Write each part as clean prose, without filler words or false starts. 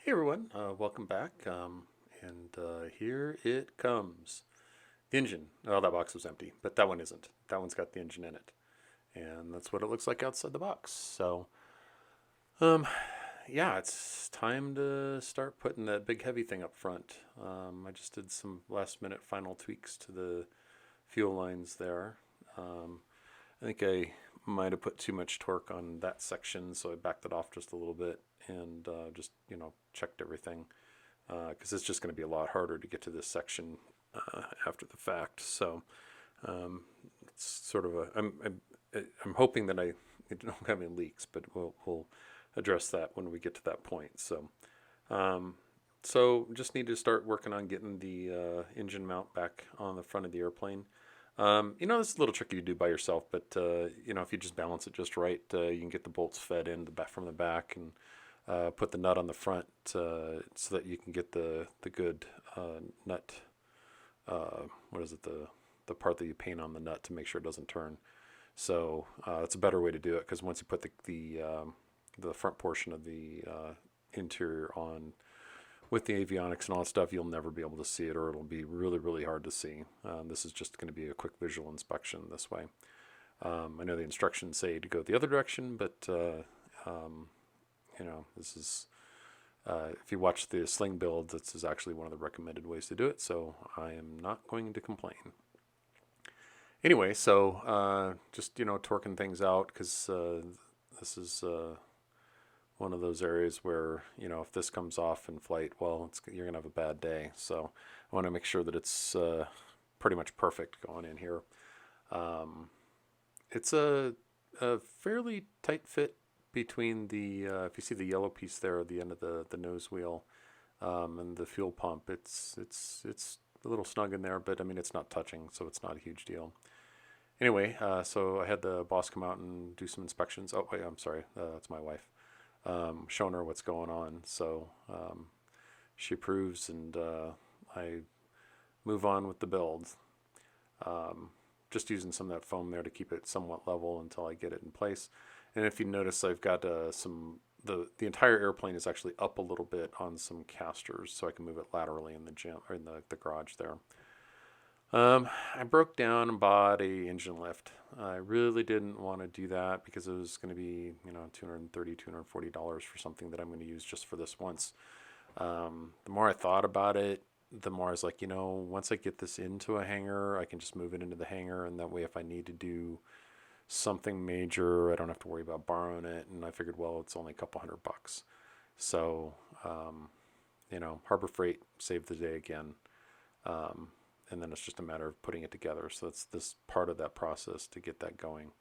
Hey everyone, welcome back. And here it comes. The engine. Oh, that box was empty, but that one isn't. That one's got the engine in it, and that's what it looks like outside the box. So, um, yeah, it's time to start putting that big heavy thing up front. I just did some last minute final tweaks to the fuel lines there. Um, I think I might have put too much torque on that section, so I backed it off just a little bit and just checked everything because it's just going to be a lot harder to get to this section after the fact. So it's sort of a. I'm hoping that I don't have any leaks, but we'll address that when we get to that point. Um, so just need to start working on getting the engine mount back on the front of the airplane. This is a little tricky to do by yourself, but if you just balance it just right, you can get the bolts fed in the back from the back and put the nut on the front so that you can get the good nut. What is it? The part that you paint on the nut to make sure it doesn't turn. So it's a better way to do it because once you put the front portion of the interior on with the avionics and all that stuff, you'll never be able to see it, or it'll be really, really hard to see. This is just going to be a quick visual inspection this way. I know the instructions say to go the other direction, but this is if you watch the Sling Build, this is actually one of the recommended ways to do it. So I am not going to complain. Anyway, so just torquing things out because this is one of those areas where if this comes off in flight, well, you're gonna have a bad day. So I want to make sure that it's pretty much perfect going in here. It's a fairly tight fit between the if you see the yellow piece there at the end of the nose wheel and the fuel pump, it's a little snug in there, but I mean it's not touching, so it's not a huge deal. Anyway, so I had the boss come out and do some inspections. Oh wait, I'm sorry, that's my wife. Showing her what's going on. So she approves, and I move on with the build. Just using some of that foam there to keep it somewhat level until I get it in place. And if you notice, I've got the entire airplane is actually up a little bit on some casters, so I can move it laterally in the gym or in the garage there. I broke down and bought a engine lift. I really didn't want to do that because it was going to be, $230, $240 for something that I'm going to use just for this once. The more I thought about it, the more I was like, once I get this into a hangar, I can just move it into the hangar, and that way if I need to do something major, I don't have to worry about borrowing it. And I figured, well, it's only a couple $100. So, Harbor Freight saved the day again. And then it's just a matter of putting it together. So it's this part of that process to get that going.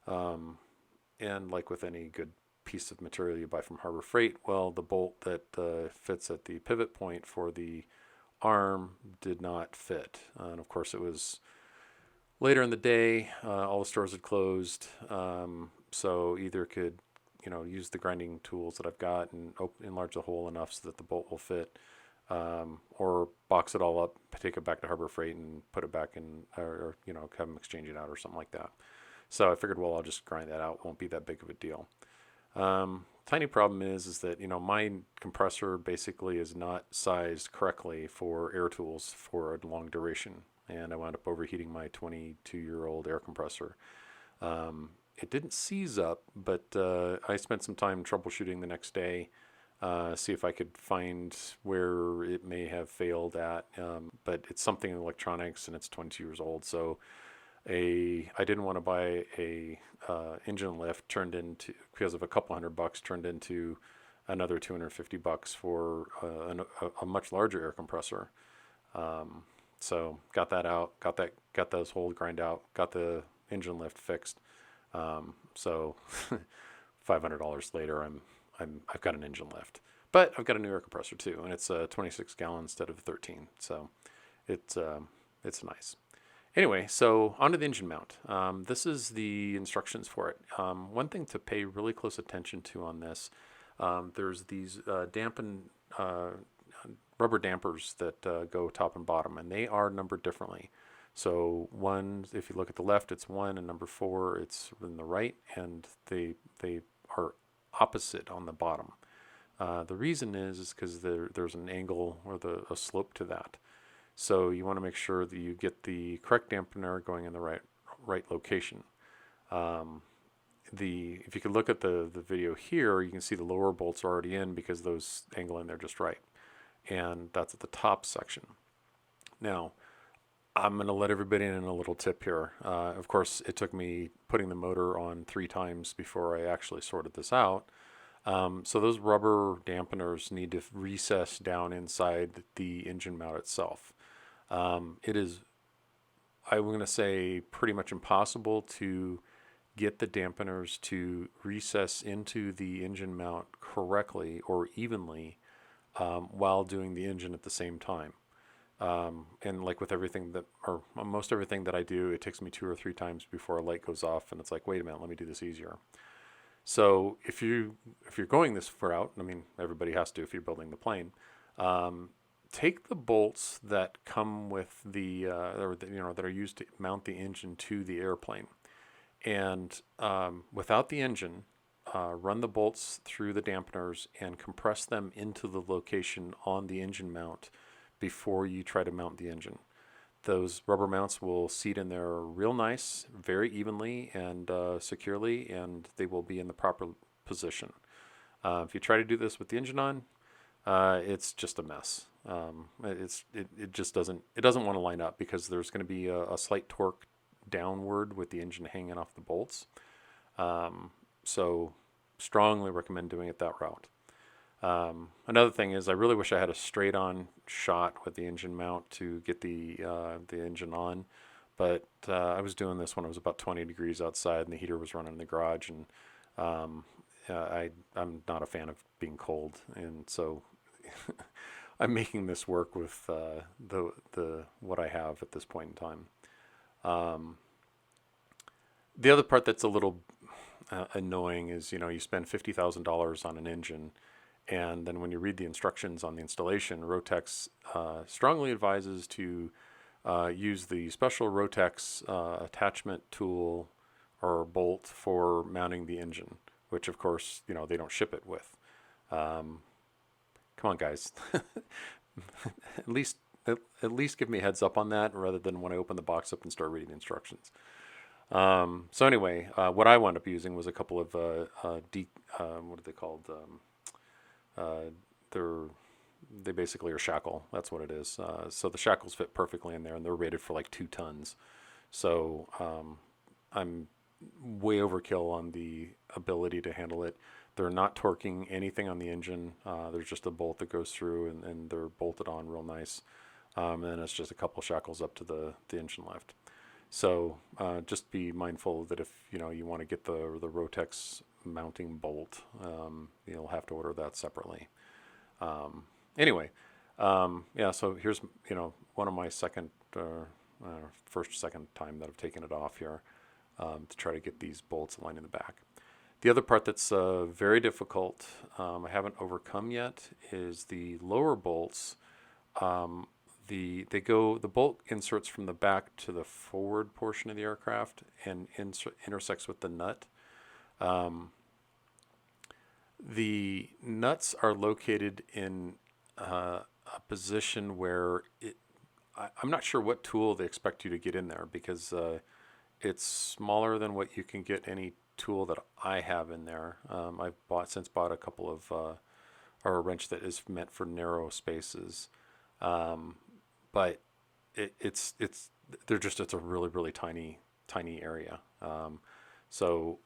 And like with any good piece of material you buy from Harbor Freight, well, the bolt that fits at the pivot point for the arm did not fit. And of course, it was later in the day. All the stores had closed. So either could, use the grinding tools that I've got and enlarge the hole enough so that the bolt will fit. Or box it all up, take it back to Harbor Freight and put it back in, or have them exchange it out or something like that. So I figured, well, I'll just grind that out. Won't be that big of a deal. Tiny problem is that my compressor basically is not sized correctly for air tools for a long duration, and I wound up overheating my 22-year-old air compressor. It didn't seize up, but I spent some time troubleshooting the next day. See if I could find where it may have failed at. But it's something in electronics, and it's 22 years old. So I didn't want to buy a engine lift turned into, because of a couple $100, turned into another $250 for a much larger air compressor. So got that out, got those holes grind out, got the engine lift fixed. So $500 later, I've got an engine lift, but I've got a new air compressor too, and it's 26 gallon instead of 13. So it's nice. Anyway, so onto the engine mount. This is the instructions for it. One thing to pay really close attention to on this, there's these dampened rubber dampers that go top and bottom, and they are numbered differently. So one, if you look at the left, it's 1, and number 4, it's in the right, and they are opposite on the bottom. The reason is because there's an angle or a slope to that. So you want to make sure that you get the correct dampener going in the right location. Um, if you could look at the video here, you can see the lower bolts are already in because those angle in there just right, and that's at the top section. Now I'm going to let everybody in a little tip here. Of course, it took me putting the motor on 3 times before I actually sorted this out. So those rubber dampeners need to recess down inside the engine mount itself. It is, I'm going to say, pretty much impossible to get the dampeners to recess into the engine mount correctly or evenly while doing the engine at the same time. And like with everything that, or most everything that I do, it takes me 2 or 3 times before a light goes off, and it's like, wait a minute, let me do this easier. So if you're going this route, I mean, everybody has to if you're building the plane. Take the bolts that come with that are used to mount the engine to the airplane, and without the engine, run the bolts through the dampeners and compress them into the location on the engine mount before you try to mount the engine. Those rubber mounts will seat in there real nice, very evenly and securely, and they will be in the proper position. If you try to do this with the engine on, it's just a mess. It just doesn't want to line up because there's going to be a slight torque downward with the engine hanging off the bolts. So strongly recommend doing it that route. Another thing is I really wish I had a straight on shot with the engine mount to get the engine on, but I was doing this when it was about 20 degrees outside and the heater was running in the garage, and I'm not a fan of being cold, and so I'm making this work with the what I have at this point in time. The other part that's a little annoying is, you spend $50,000 on an engine, and then when you read the instructions on the installation, Rotex strongly advises to use the special Rotex attachment tool or bolt for mounting the engine, which of course, they don't ship it with. Come on, guys. at least at least give me a heads up on that rather than when I open the box up and start reading the instructions. So anyway, what I wound up using was a couple of what are they called? They basically are shackle. That's what it is. So the shackles fit perfectly in there, and they're rated for like 2 tons. So I'm way overkill on the ability to handle it. They're not torquing anything on the engine. There's just a bolt that goes through, and they're bolted on real nice. And then it's just a couple shackles up to the engine left. So just be mindful that if you want to get the Rotex mounting bolt, you'll have to order that separately. Anyway, yeah. So here's one of my second time that I've taken it off here to try to get these bolts aligned in the back. The other part that's very difficult, I haven't overcome yet, is the lower bolts. The bolt inserts from the back to the forward portion of the aircraft and intersects with the nut. The nuts are located in a position where I'm not sure what tool they expect you to get in there, because it's smaller than what you can get any tool that I have in there. I've since bought a couple of or a wrench that is meant for narrow spaces. But it's a really tiny area. So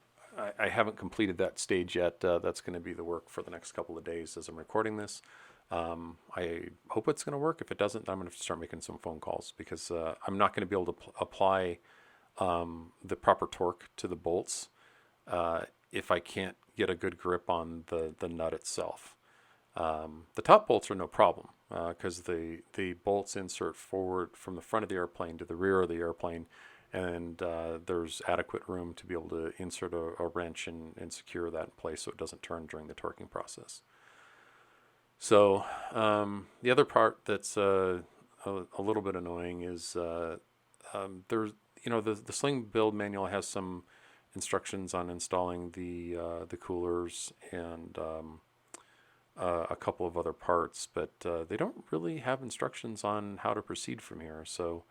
I haven't completed that stage yet. That's going to be the work for the next couple of days as I'm recording this. I hope it's going to work. If it doesn't, I'm going to start making some phone calls, because I'm not going to be able to apply the proper torque to the bolts if I can't get a good grip on the nut itself. The top bolts are no problem, because the bolts insert forward from the front of the airplane to the rear of the airplane, and there's adequate room to be able to insert a wrench and secure that in place so it doesn't turn during the torquing process. So the other part that's a little bit annoying is there's the Sling Build manual has some instructions on installing the coolers and a couple of other parts, but they don't really have instructions on how to proceed from here. So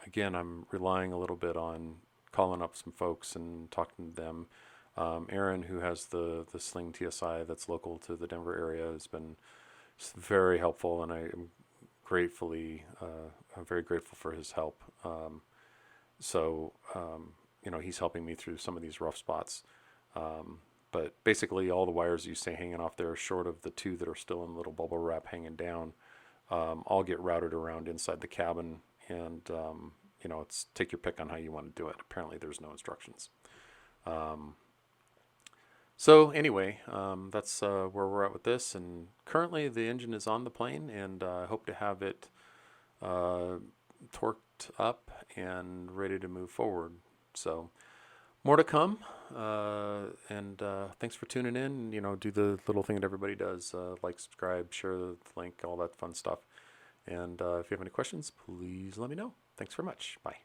again, I'm relying a little bit on calling up some folks and talking to them. Aaron, who has the Sling TSI that's local to the Denver area, has been very helpful, and I am I'm very grateful for his help. So, he's helping me through some of these rough spots. But basically, all the wires you see hanging off there, short of the two that are still in little bubble wrap hanging down, all get routed around inside the cabin. And, it's take your pick on how you want to do it. Apparently, there's no instructions. So anyway, that's where we're at with this. And currently, the engine is on the plane, and I hope to have it torqued up and ready to move forward. So more to come. And thanks for tuning in. Do the little thing that everybody does: like, subscribe, share the link, all that fun stuff. And if you have any questions, please let me know. Thanks very much. Bye.